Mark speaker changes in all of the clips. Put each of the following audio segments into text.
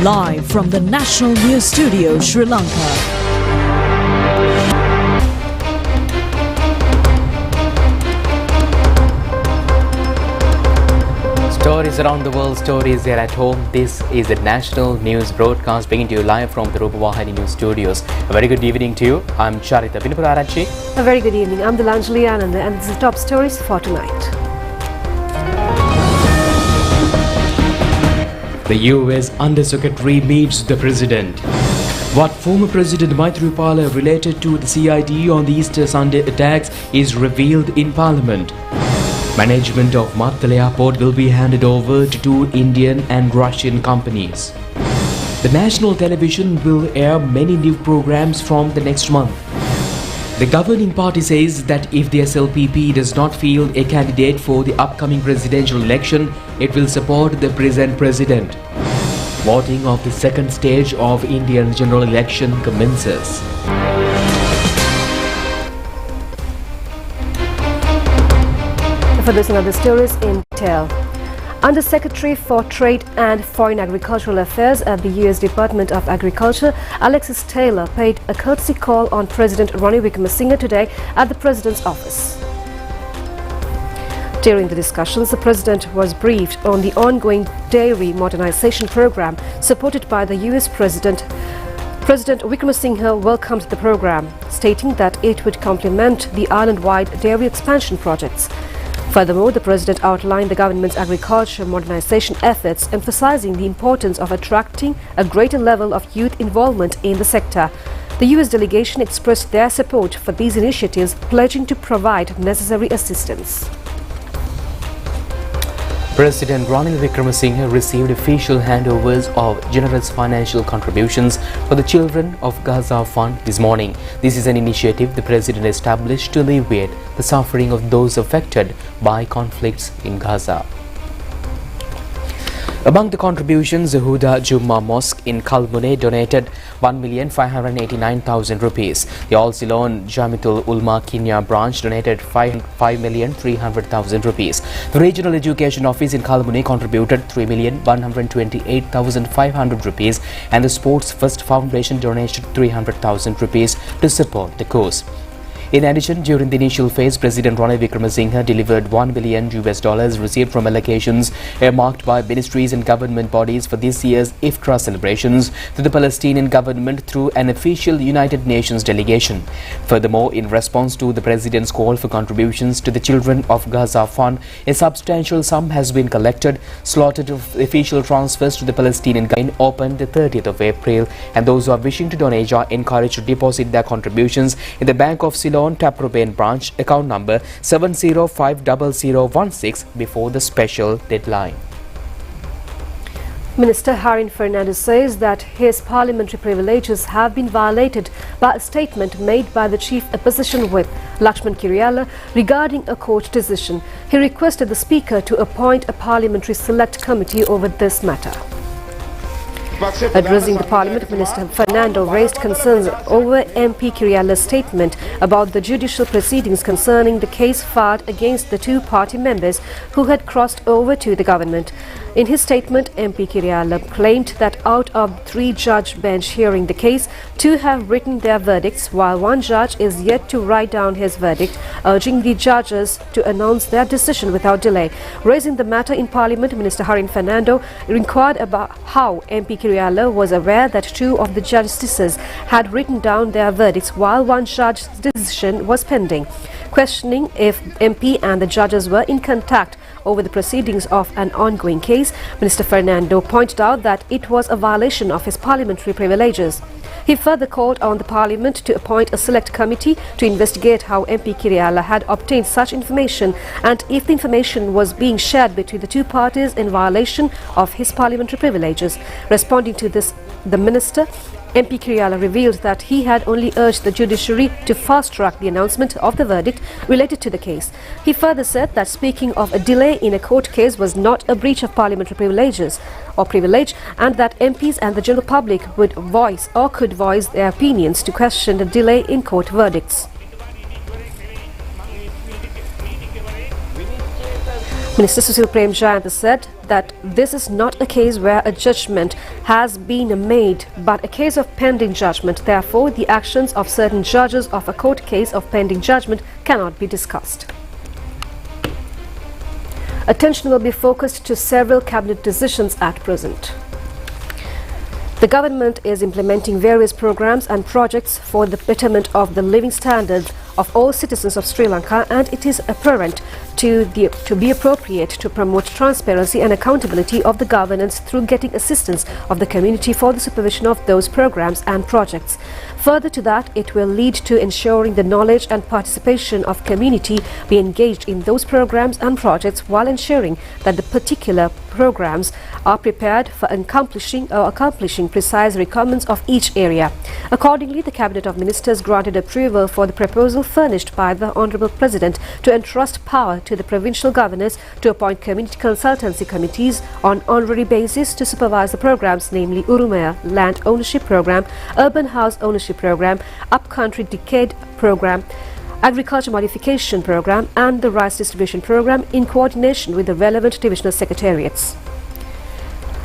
Speaker 1: Live from the National News Studio, Sri Lanka.
Speaker 2: Stories around the world, stories here at home. This is the National News Broadcast bringing to you live from the Rupavahini News Studios. A very good evening to you. I'm Charita Pinapurarachi.
Speaker 3: A very good evening. I'm Dilanjali Ananda and this is the top stories for tonight.
Speaker 4: The US Undersecretary meets the President. What former President Maithripala related to the CID on the Easter Sunday attacks is revealed in Parliament. Management of Mattala Airport will be handed over to two Indian and Russian companies. The national television will air many new programs from the next month. The governing party says that if the SLPP does not field a candidate for the upcoming presidential election, it will support the present president. Voting of the second stage of Indian general election commences.
Speaker 3: For this and other stories in detail. Undersecretary for Trade and Foreign Agricultural Affairs at the US Department of Agriculture, Alexis Taylor, paid a courtesy call on President Ranil Wickremesinghe today at the President's office. During the discussions, the President was briefed on the ongoing dairy modernization program supported by the US President. President Wickremesinghe welcomed the program, stating that it would complement the island-wide dairy expansion projects. Furthermore, the President outlined the government's agriculture modernization efforts, emphasizing the importance of attracting a greater level of youth involvement in the sector. The US delegation expressed their support for these initiatives, pledging to provide necessary assistance.
Speaker 2: President Ranil Wickremesinghe received official handovers of generous financial contributions for the Children of Gaza Fund this morning. This is an initiative the President established to alleviate the suffering of those affected by conflicts in Gaza. Among the contributions, the Huda Jumma Mosque in Kalbune donated 1,589,000 rupees. The Al Ceylon Jamiatul Ulama Kenya branch donated 5,300,000 rupees. The Regional Education Office in Kalbune contributed 3,128,500 rupees and the Sports First Foundation donated 300,000 rupees to support the cause. In addition, during the initial phase, President Ranil Wickremesinghe delivered $1 billion received from allocations earmarked by ministries and government bodies for this year's Iftar celebrations to the Palestinian government through an official United Nations delegation. Furthermore, in response to the President's call for contributions to the Children of Gaza Fund, a substantial sum has been collected. Slotted official transfers to the Palestinian government opened the 30th of April, and those who are wishing to donate are encouraged to deposit their contributions in the Bank of Ceylon Taprobane branch account number 70500016 before the special deadline.
Speaker 3: Minister Harin Fernandes says that his parliamentary privileges have been violated by a statement made by the Chief Opposition Whip, Lakshman Kiriella, regarding a court decision. He requested the Speaker to appoint a parliamentary select committee over this matter. Addressing the Parliament, Minister Fernando raised concerns over MP Kiriella's statement about the judicial proceedings concerning the case filed against the two party members who had crossed over to the government. In his statement, MP Kiriella claimed that out of the three-judge bench hearing the case, two have written their verdicts, while one judge is yet to write down his verdict, urging the judges to announce their decision without delay. Raising the matter in Parliament, Minister Harin Fernando inquired about how MP Kiriella was aware that two of the justices had written down their verdicts while one judge's decision was pending. Questioning if MP and the judges were in contact over the proceedings of an ongoing case, Minister Fernando pointed out that it was a violation of his parliamentary privileges. He further called on the Parliament to appoint a select committee to investigate how MP Kiriella had obtained such information and if the information was being shared between the two parties in violation of his parliamentary privileges. Responding to this, the Minister MP Kiriella revealed that he had only urged the judiciary to fast-track the announcement of the verdict related to the case. He further said that speaking of a delay in a court case was not a breach of parliamentary privilege, and that MPs and the general public would voice or could voice their opinions to question the delay in court verdicts. Minister Susil Premjayantha said that this is not a case where a judgment has been made, but a case of pending judgment. Therefore, the actions of certain judges of a court case of pending judgment cannot be discussed. Attention will be focused to several cabinet decisions at present. The government is implementing various programs and projects for the betterment of the living standards of all citizens of Sri Lanka, and it is apparent to be appropriate to promote transparency and accountability of the governance through getting assistance of the community for the supervision of those programs and projects. Further to that, it will lead to ensuring the knowledge and participation of community be engaged in those programs and projects, while ensuring that the particular programs are prepared for accomplishing precise requirements of each area. Accordingly, the Cabinet of Ministers granted approval for the proposal furnished by the Honourable President to entrust power to the provincial governors to appoint community consultancy committees on honorary basis to supervise the programs, namely Urumaya Land Ownership Program, Urban House Ownership Program, Upcountry Decade Program, Agriculture Modification Program and the Rice Distribution Program in coordination with the relevant divisional secretariats.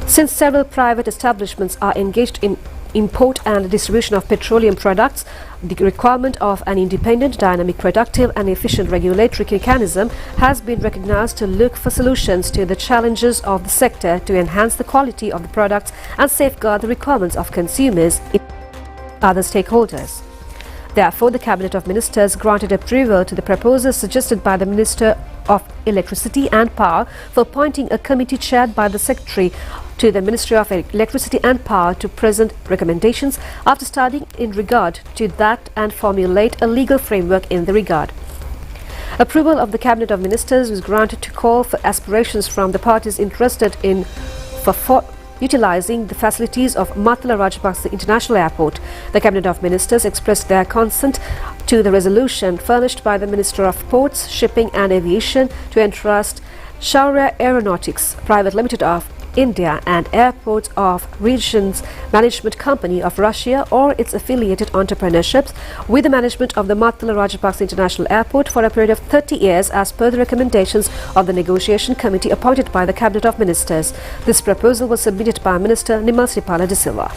Speaker 3: Since several private establishments are engaged in import and distribution of petroleum products, the requirement of an independent, dynamic, productive and efficient regulatory mechanism has been recognized to look for solutions to the challenges of the sector to enhance the quality of the products and safeguard the requirements of consumers and other stakeholders. Therefore, the Cabinet of Ministers granted approval to the proposal suggested by the Minister of Electricity and Power for appointing a committee chaired by the Secretary to the Ministry of Electricity and Power to present recommendations after studying in regard to that and formulate a legal framework in the regard. Approval of the Cabinet of Ministers was granted to call for aspirations from the parties interested in for utilising the facilities of Mattala Rajapaksa International Airport. The Cabinet of Ministers expressed their consent to the resolution furnished by the Minister of Ports, Shipping and Aviation to entrust Shaurya Aeronautics Private Limited of India and Airports of Regions Management Company of Russia or its affiliated entrepreneurships with the management of the Mattala Rajapaksa International Airport for a period of 30 years as per the recommendations of the negotiation committee appointed by the Cabinet of Ministers. This proposal was submitted by Minister Nimal Sripala de Silva.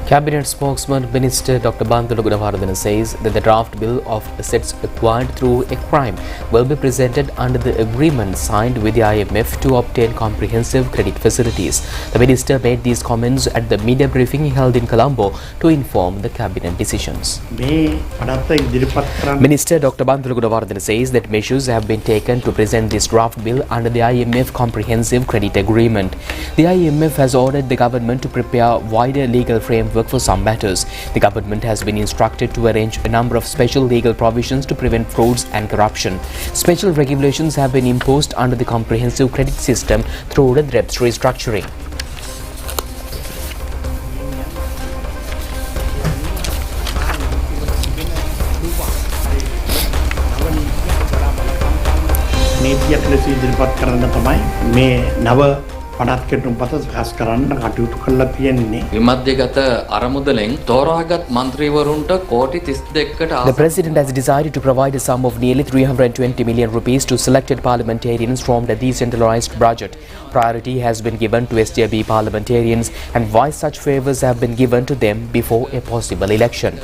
Speaker 2: Cabinet spokesman Minister Dr. Bandula Gunawardena says that the draft bill of assets acquired through a crime will be presented under the agreement signed with the IMF to obtain comprehensive credit facilities. The minister made these comments at the media briefing held in Colombo to inform the cabinet decisions. Minister Dr. Bandula Gunawardena says that measures have been taken to present this draft bill under the IMF comprehensive credit agreement. The IMF has ordered the government to prepare wider legal framework for some matters. The government has been instructed to arrange a number of special legal provisions to prevent frauds and corruption. Special regulations have been imposed under the comprehensive credit system through the DREPS restructuring. The President has decided to provide a sum of nearly 320 million rupees to selected parliamentarians from the decentralized budget. Priority has been given to SJB parliamentarians, and why such favours have been given to them before a possible election.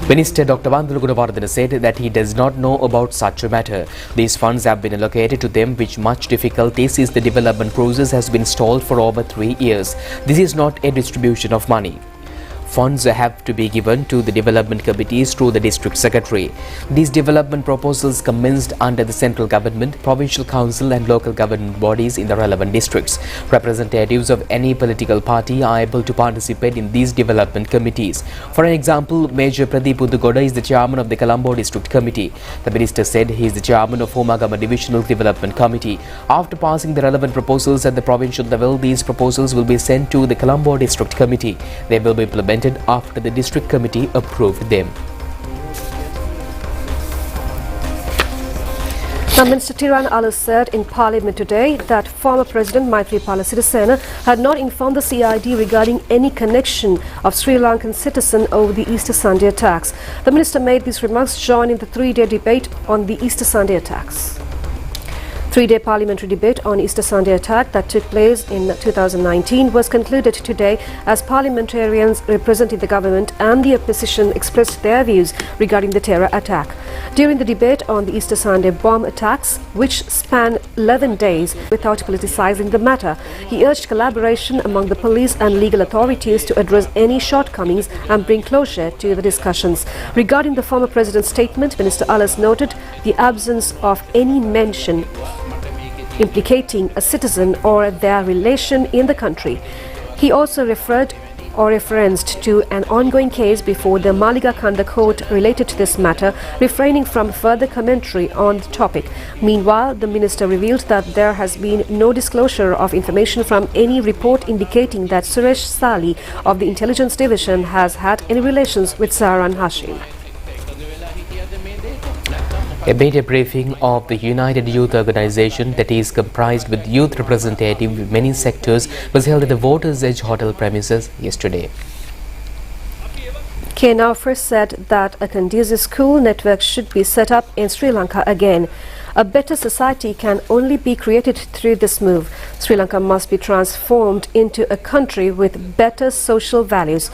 Speaker 2: Minister Dr. Bandula Gunawardena said that he does not know about such a matter. These funds have been allocated to them with much difficulty since the development process has been stalled for over 3 years. This is not a distribution of money. Funds have to be given to the development committees through the district secretary. These development proposals commenced under the central government, provincial council and local government bodies in the relevant districts. Representatives of any political party are able to participate in these development committees. For an example, Major Pradeep Uddugoda is the chairman of the Colombo District Committee. The minister said he is the chairman of Homagama Divisional Development Committee. After passing the relevant proposals at the provincial level, these proposals will be sent to the Colombo District Committee. They will be implemented after the district committee approved them.
Speaker 3: Now, Minister Tiran Alas said in Parliament today that former President Maithripala Sirisena had not informed the CID regarding any connection of Sri Lankan citizen over the Easter Sunday attacks. The minister made these remarks joining the three-day debate on the Easter Sunday attacks. Three-day parliamentary debate on Easter Sunday attack that took place in 2019 was concluded today as parliamentarians representing the government and the opposition expressed their views regarding the terror attack. During the debate on the Easter Sunday bomb attacks, which span 11 days, without politicizing the matter, he urged collaboration among the police and legal authorities to address any shortcomings and bring closure to the discussions. Regarding the former president's statement, Minister Alas noted the absence of any mention implicating a citizen or their relation in the country. He also referenced to an ongoing case before the Maliga Kanda court related to this matter, refraining from further commentary on the topic. Meanwhile, the minister revealed that there has been no disclosure of information from any report indicating that Suresh Sali of the Intelligence Division has had any relations with Saran Hashim.
Speaker 2: A media briefing of the United Youth Organization that is comprised with youth representatives in many sectors was held at the Waters Edge Hotel premises yesterday.
Speaker 3: K. first said that a conducive school network should be set up in Sri Lanka again. A better society can only be created through this move. Sri Lanka must be transformed into a country with better social values.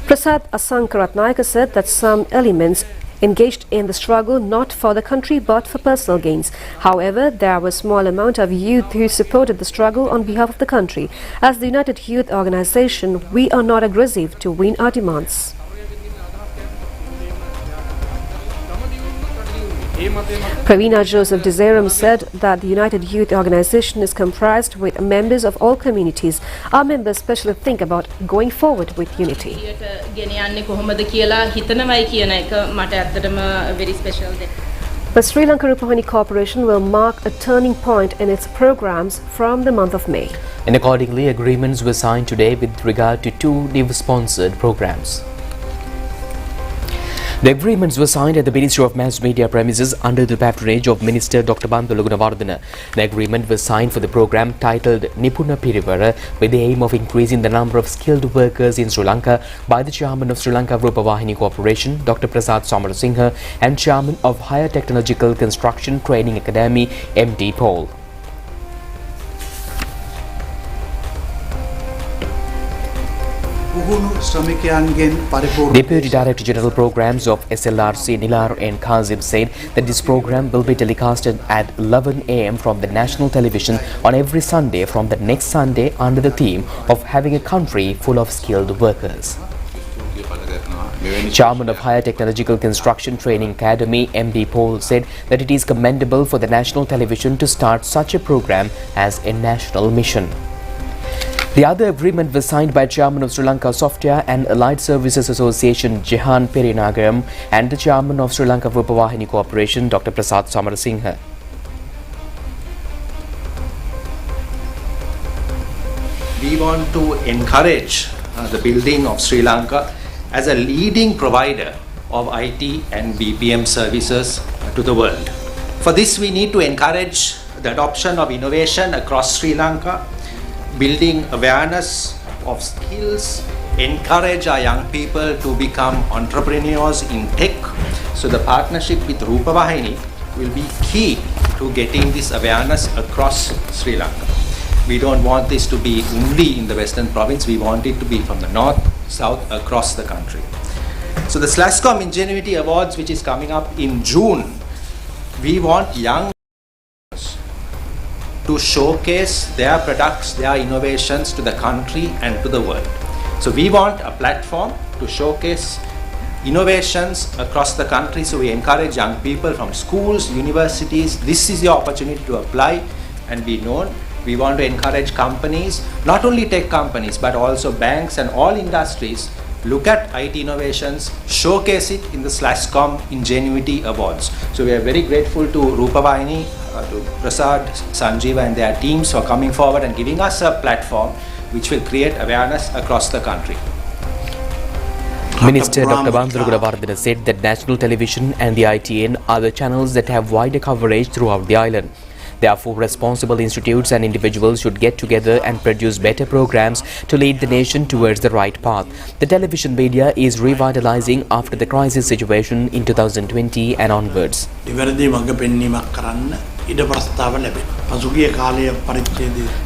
Speaker 3: Prasad Asankaratnayaka said that some elements engaged in the struggle not for the country but for personal gains. However, there was a small amount of youth who supported the struggle on behalf of the country. As the United Youth Organization, we are not aggressive to win our demands. Pravina Joseph Deserum said that the United Youth Organization is comprised with members of all communities. Our members especially think about going forward with unity. The Sri Lanka Rupavahini Corporation will mark a turning point in its programs from the month of May.
Speaker 2: And accordingly, agreements were signed today with regard to two new sponsored programs. The agreements were signed at the Ministry of Mass Media premises under the patronage of Minister Dr. Bandula Gunawardena. The agreement was signed for the program titled Nipuna Pirivara with the aim of increasing the number of skilled workers in Sri Lanka by the Chairman of Sri Lanka Rupavahini Corporation, Dr. Prasad Samarasinghe, and Chairman of Higher Technological Construction Training Academy, MD Paul. Deputy Director General Programs of SLRC Nilar N. Kazim said that this program will be telecasted at 11 am from the national television on every Sunday from the next Sunday under the theme of having a country full of skilled workers. Chairman of Higher Technological Construction Training Academy, MD Paul, said that it is commendable for the national television to start such a program as a national mission. The other agreement was signed by Chairman of Sri Lanka Software and Allied Services Association, Jehan Perinagaram, and the Chairman of Sri Lanka Rupavahini Corporation, Dr. Prasad Samarasinghe.
Speaker 5: We want to encourage the building of Sri Lanka as a leading provider of IT and BPM services to the world. For this, we need to encourage the adoption of innovation across Sri Lanka, building awareness of skills, encourage our young people to become entrepreneurs in tech. So the partnership with Rupavahini will be key to getting this awareness across Sri Lanka. We don't want this to be only in the Western Province, we want it to be from the north, south, across the country. So the SLASCOM Ingenuity Awards, which is coming up in June, we want young to showcase their products, their innovations to the country and to the world. So we want a platform to showcase innovations across the country. So we encourage young people from schools, universities. This is your opportunity to apply and be known. We want to encourage companies, not only tech companies, but also banks and all industries, look at IT innovations, showcase it in the SLASCOM Ingenuity Awards. So we are very grateful to Rupavahini, to Prasad, Sanjeeva and their teams for coming forward and giving us a platform which will create awareness across the country.
Speaker 2: Minister Dr. Bandara Gunawardena said that national television and the ITN are the channels that have wider coverage throughout the island. Therefore, responsible institutes and individuals should get together and produce better programs to lead the nation towards the right path. The television media is revitalizing after the crisis situation in 2020 and onwards.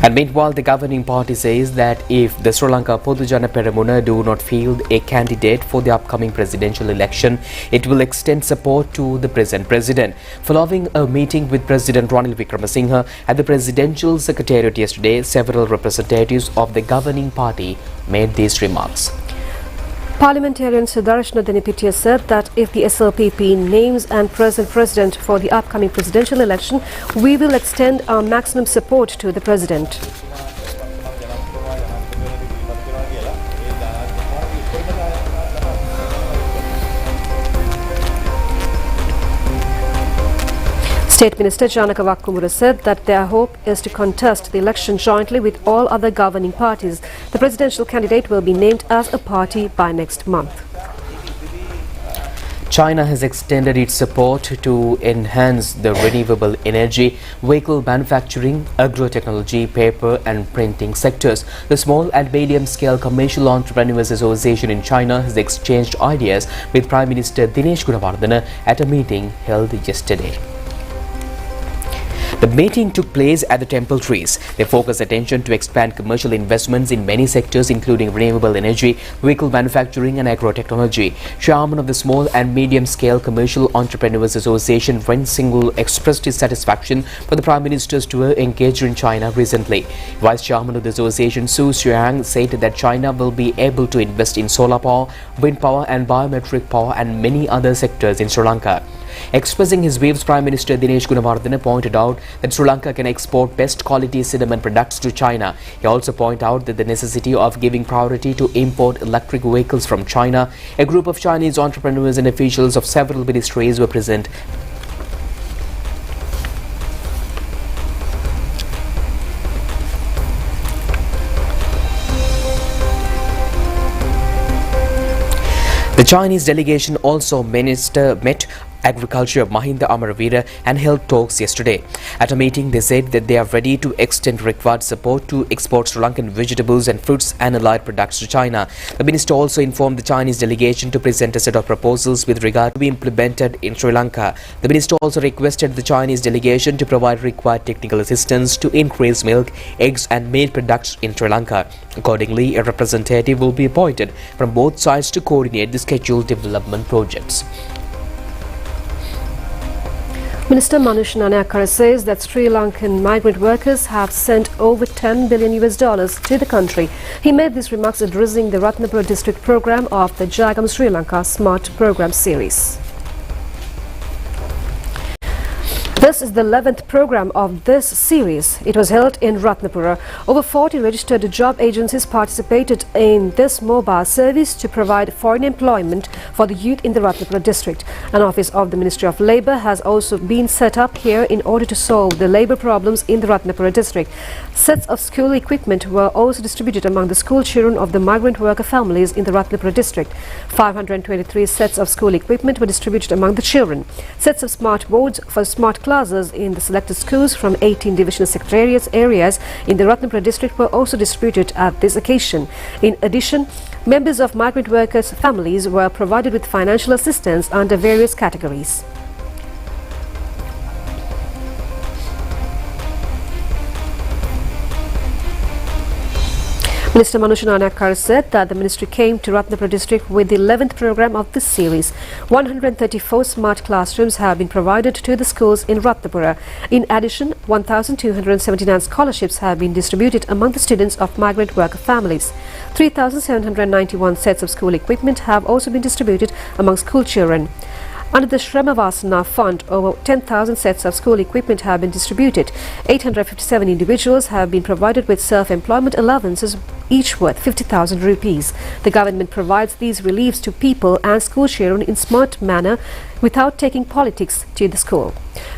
Speaker 2: And meanwhile, the governing party says that if the Sri Lanka Podujana Peramuna do not field a candidate for the upcoming presidential election, it will extend support to the present president. Following a meeting with President Ranil Wickremesinghe at the presidential secretariat yesterday, several representatives of the governing party made these remarks.
Speaker 3: Parliamentarian Sudarshana Dhanipitiya said that if the SLPP names and present president for the upcoming presidential election, we will extend our maximum support to the president. State Minister Janaka Wakkumura said that their hope is to contest the election jointly with all other governing parties. The presidential candidate will be named as a party by next month.
Speaker 2: China has extended its support to enhance the renewable energy, vehicle manufacturing, agrotechnology, paper and printing sectors. The Small and Medium Scale Commercial Entrepreneurs Association in China has exchanged ideas with Prime Minister Dinesh Gunawardena at a meeting held yesterday. The meeting took place at the Temple Trees. They focused attention to expand commercial investments in many sectors including renewable energy, vehicle manufacturing and agrotechnology. Chairman of the Small and Medium Scale Commercial Entrepreneurs Association, Ren Singhul, expressed his satisfaction for the Prime Minister's tour engaged in China recently. Vice Chairman of the association, Su Xiang, said that China will be able to invest in solar power, wind power and biometric power and many other sectors in Sri Lanka. Expressing his views, Prime Minister Dinesh Gunawardena pointed out that Sri Lanka can export best quality cinnamon products to China. He also pointed out that the necessity of giving priority to import electric vehicles from China. A group of Chinese entrepreneurs and officials of several ministries were present. The Chinese delegation also met Agriculture of Mahinda Amaravira and held talks yesterday. At a meeting, they said that they are ready to extend required support to export Sri Lankan vegetables and fruits and allied products to China. The minister also informed the Chinese delegation to present a set of proposals with regard to be implemented in Sri Lanka. The minister also requested the Chinese delegation to provide required technical assistance to increase milk, eggs and meat products in Sri Lanka. Accordingly, a representative will be appointed from both sides to coordinate the scheduled development projects.
Speaker 3: Minister Manush Nanayakkara says that Sri Lankan migrant workers have sent over $10 billion to the country. He made these remarks addressing the Ratnapura district program of the Jagam Sri Lanka Smart Program Series. This is the 11th program of this series. It was held in Ratnapura. Over 40 registered job agencies participated in this mobile service to provide foreign employment for the youth in the Ratnapura district. An office of the Ministry of Labour has also been set up here in order to solve the labour problems in the Ratnapura district. Sets of school equipment were also distributed among the school children of the migrant worker families in the Ratnapura district. 523 sets of school equipment were distributed among the children. Sets of smart boards for smart classes in the selected schools from 18 divisional secretariats areas in the Ratnapura district were also distributed at this occasion. In addition, members of migrant workers' families were provided with financial assistance under various categories. Minister Manush Nanayakkara said that the ministry came to Ratnapura district with the 11th program of this series. 134 smart classrooms have been provided to the schools in Ratnapura. In addition, 1,279 scholarships have been distributed among the students of migrant worker families. 3,791 sets of school equipment have also been distributed among school children. Under the Shramavasana Fund, over 10,000 sets of school equipment have been distributed. 857 individuals have been provided with self-employment allowances, each worth 50,000 rupees. The government provides these reliefs to people and school children in smart manner without taking politics to the school.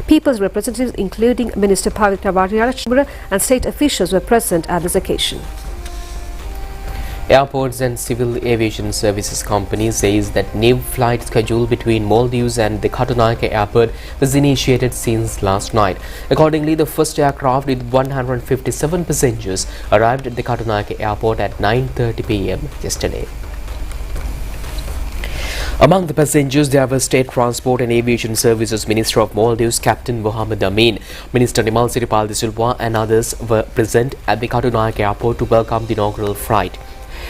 Speaker 3: People's representatives, including Minister Pavitra Bhattacharya and state officials, were present at this occasion.
Speaker 2: Airports and Civil Aviation Services Company says that new flight schedule between Maldives and the Katunaika Airport was initiated since last night. Accordingly, the first aircraft with 157 passengers arrived at the Katunaika Airport at 9:30 p.m. yesterday. Among the passengers, there were State Transport and Aviation Services Minister of Maldives, Captain Mohammed Amin. Minister Nimal Siripal de Silva and others were present at the Katunaika Airport to welcome the inaugural flight.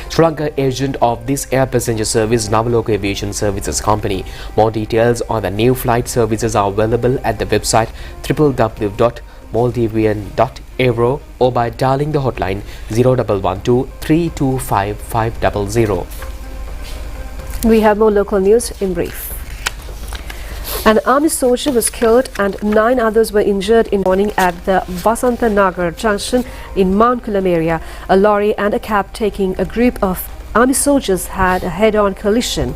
Speaker 2: Sri Lanka agent of this air passenger service, Navaloka Aviation Services Company. More details on the new flight services are available at the website www.maldivian.aero or by dialing the hotline 0112 325 500.
Speaker 3: We have more local news in brief. An army soldier was killed and 9 others were injured in the morning at the Vasanta Nagar junction in Mount Kulam area. A lorry and a cab taking a group of army soldiers had a head-on collision.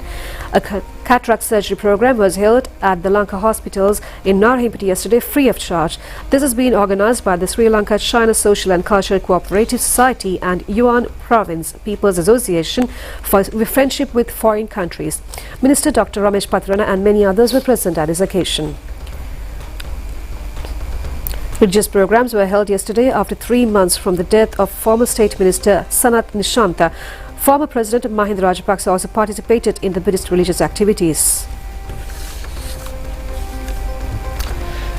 Speaker 3: A cataract surgery program was held at the Lanka hospitals in Narhimpiti yesterday free of charge. This has been organized by the Sri Lanka China Social and Cultural Cooperative Society and Yuan Province People's Association for Friendship with Foreign Countries. Minister Dr. Ramesh Patrana and many others were present at this occasion. Religious programs were held yesterday after 3 months from the death of former State Minister Sanat Nishanta. Former President Mahinda Rajapaksa also participated in the Buddhist religious activities.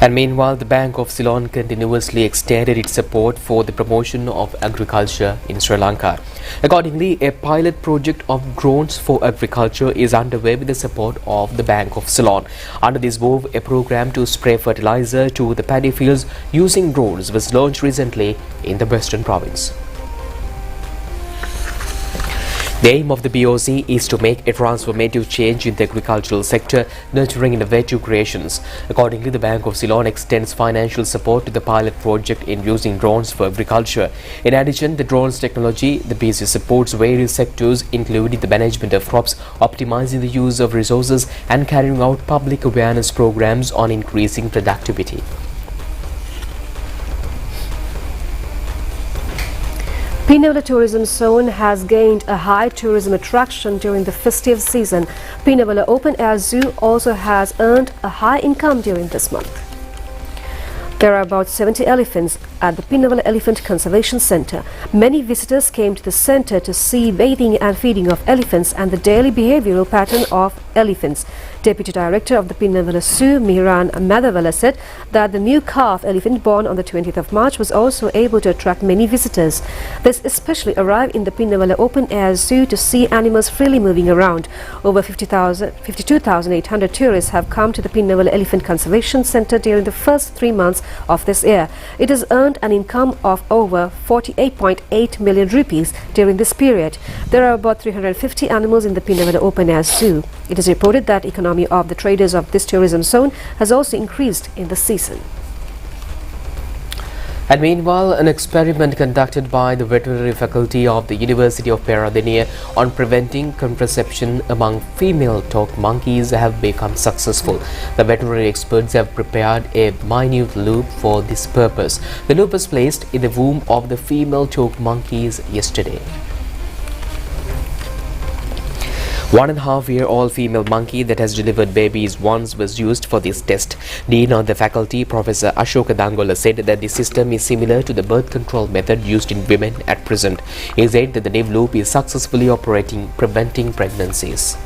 Speaker 2: And meanwhile, the Bank of Ceylon continuously extended its support for the promotion of agriculture in Sri Lanka. Accordingly, a pilot project of drones for agriculture is underway with the support of the Bank of Ceylon. Under this move, a program to spray fertilizer to the paddy fields using drones was launched recently in the Western Province. The aim of the BOC is to make a transformative change in the agricultural sector, nurturing innovative creations. Accordingly, the Bank of Ceylon extends financial support to the pilot project in using drones for agriculture. In addition, the drones technology, the BC supports various sectors, including the management of crops, optimizing the use of resources, and carrying out public awareness programs on increasing productivity.
Speaker 3: Pinnavala Tourism Zone has gained a high tourism attraction during the festive season. Pinnavala Open Air Zoo also has earned a high income during this month. There are about 70 elephants at the Pinnavala Elephant Conservation Centre. Many visitors came to the centre to see bathing and feeding of elephants and the daily behavioural pattern of elephants. Deputy Director of the Pinnavala Zoo, Miran Madhavala, said that the new calf elephant born on the 20th of March was also able to attract many visitors. This especially arrived in the Pinnavala Open Air Zoo to see animals freely moving around. Over 52,800 tourists have come to the Pinnavala Elephant Conservation Centre during the first 3 months of this year. It has earned an income of over 48.8 million rupees during this period. There are about 350 animals in the Pinnavala Open Air Zoo. It is reported that economy of the traders of this tourism zone has also increased in the season.
Speaker 2: And meanwhile, an experiment conducted by the veterinary faculty of the University of Peradeniya on preventing contraception among female toque monkeys have become successful. The veterinary experts have prepared a minute loop for this purpose. The loop was placed in the womb of the female toque monkeys yesterday. 1.5-year-old female monkey that has delivered babies once was used for this test. Dean of the faculty, Professor Ashoka Dangola, said that the system is similar to the birth control method used in women at present. He said that the NIV loop is successfully operating, preventing pregnancies.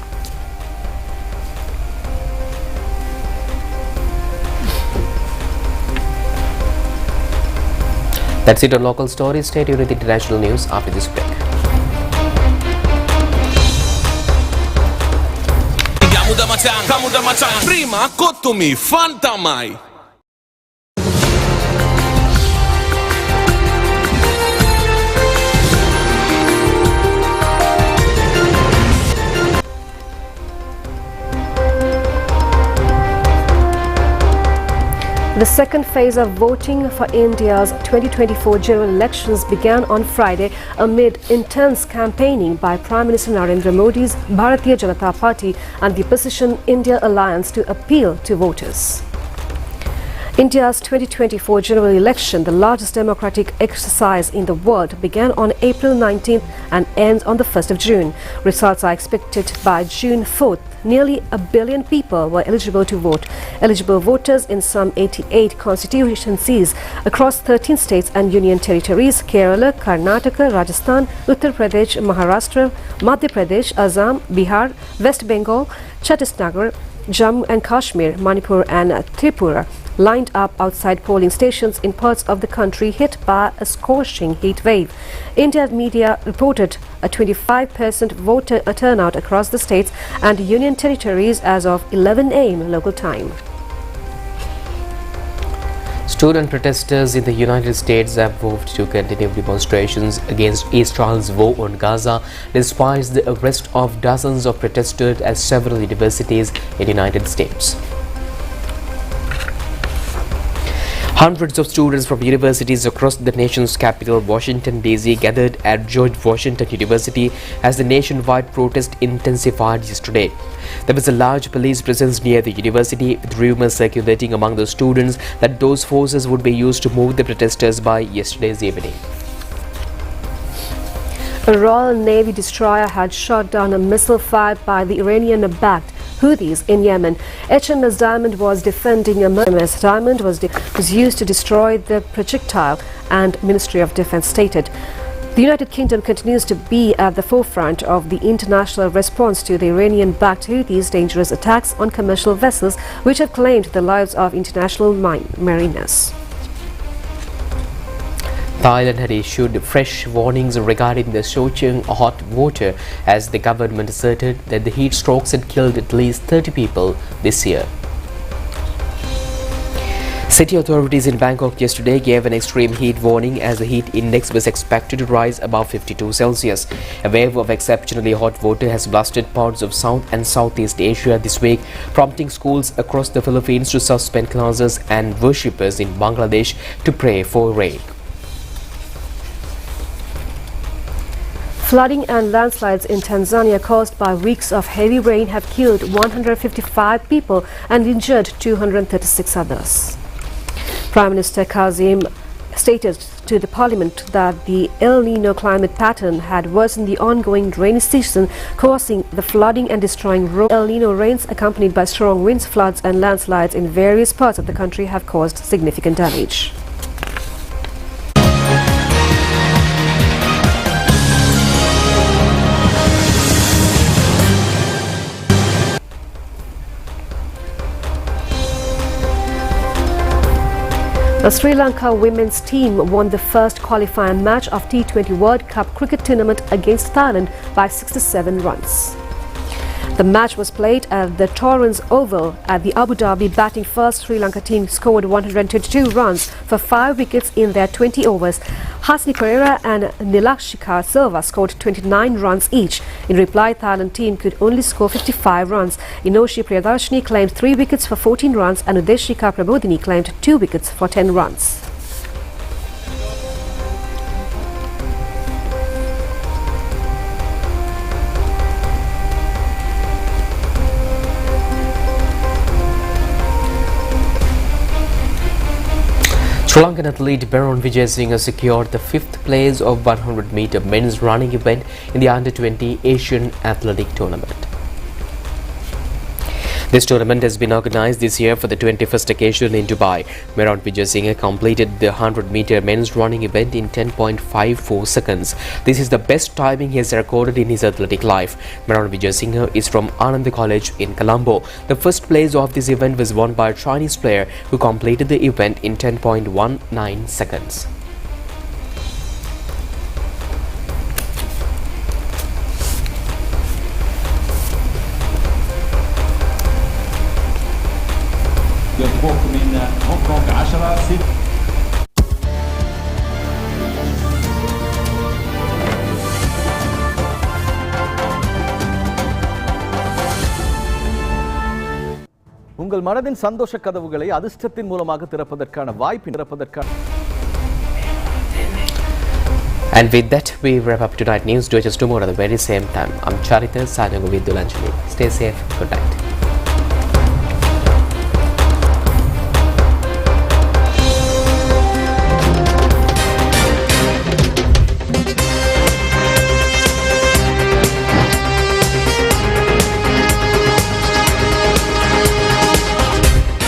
Speaker 2: That's it on local stories. Stay tuned with international news after this break.
Speaker 6: Kamuda Machan, prima kotumi fantamai.
Speaker 3: The second phase of voting for India's 2024 general elections began on Friday amid intense campaigning by Prime Minister Narendra Modi's Bharatiya Janata Party and the opposition India Alliance to appeal to voters. India's 2024 general election, the largest democratic exercise in the world, began on April 19th and ends on the 1st of June. Results are expected by June 4th. Nearly 1 billion people were eligible to vote. Eligible voters in some 88 constituencies across 13 states and union territories: Kerala, Karnataka, Rajasthan, Uttar Pradesh, Maharashtra, Madhya Pradesh, Assam, Bihar, West Bengal, Chhattisgarh, Jammu and Kashmir, Manipur and Tripura lined up outside polling stations in parts of the country hit by a scorching heat wave. Indian media reported a 25% voter turnout across the states and union territories as of 11 a.m. local time.
Speaker 2: Student protesters in the United States have vowed to continue demonstrations against Israel's war on Gaza despite the arrest of dozens of protesters at several universities in the United States. Hundreds of students from universities across the nation's capital, Washington, D.C., gathered at George Washington University as the nationwide protest intensified yesterday. There was a large police presence near the university, with rumors circulating among the students that those forces would be used to move the protesters by yesterday's evening.
Speaker 3: A Royal Navy destroyer had shot down a missile fired by the Iranian-backed Houthis in Yemen. HMS Diamond was defending a HMS Diamond was used to destroy the projectile, and Ministry of Defense stated. The United Kingdom continues to be at the forefront of the international response to the Iranian-backed Houthis' dangerous attacks on commercial vessels, which have claimed the lives of international mariners.
Speaker 2: Thailand had issued fresh warnings regarding the scorching hot water as the government asserted that the heat strokes had killed at least 30 people this year. City authorities in Bangkok yesterday gave an extreme heat warning as the heat index was expected to rise above 52 Celsius. A wave of exceptionally hot water has blasted parts of South and Southeast Asia this week, prompting schools across the Philippines to suspend classes and worshippers in Bangladesh to pray for rain.
Speaker 3: Flooding and landslides in Tanzania caused by weeks of heavy rain have killed 155 people and injured 236 others. Prime Minister Kazim stated to the parliament that the El Nino climate pattern had worsened the ongoing rainy season, causing the flooding and destroying roads. El Nino rains accompanied by strong winds, floods and landslides in various parts of the country have caused significant damage. The Sri Lanka women's team won the first qualifying match of T20 World Cup cricket tournament against Thailand by 67 runs. The match was played at the Torrens Oval at the Abu Dhabi. Batting first, Sri Lanka team scored 122 runs for 5 wickets in their 20 overs. Hasni Pereira and Nilakshika Silva scored 29 runs each. In reply, Thailand team could only score 55 runs. Inoshi Priyadarshini claimed 3 wickets for 14 runs and Udeshika Prabodhini claimed 2 wickets for 10 runs.
Speaker 2: Sri Lankan athlete Beron Vijayasinghe secured the 5th place of 100-meter men's running event in the Under-20 Asian Athletic Tournament. This tournament has been organized this year for the 21st occasion in Dubai. Beron Vijayasinghe completed the 100-meter men's running event in 10.54 seconds. This is the best timing he has recorded in his athletic life. Beron Vijayasinghe is from Anand College in Colombo. The first place of this event was won by a Chinese player who completed the event in 10.19 seconds.
Speaker 7: من هونغ كونغ 10-6.
Speaker 8: உங்கள் மனதின் சந்தோஷ கதவுகளை அதிர்ஷ்டத்தின் மூலமாக திறப்பதற்கான வாய்ப்பு
Speaker 2: And with that, we wrap up tonight news. Do it just tomorrow at the very same time. I'm Charita signing with Dulanjali. Stay safe. Good night.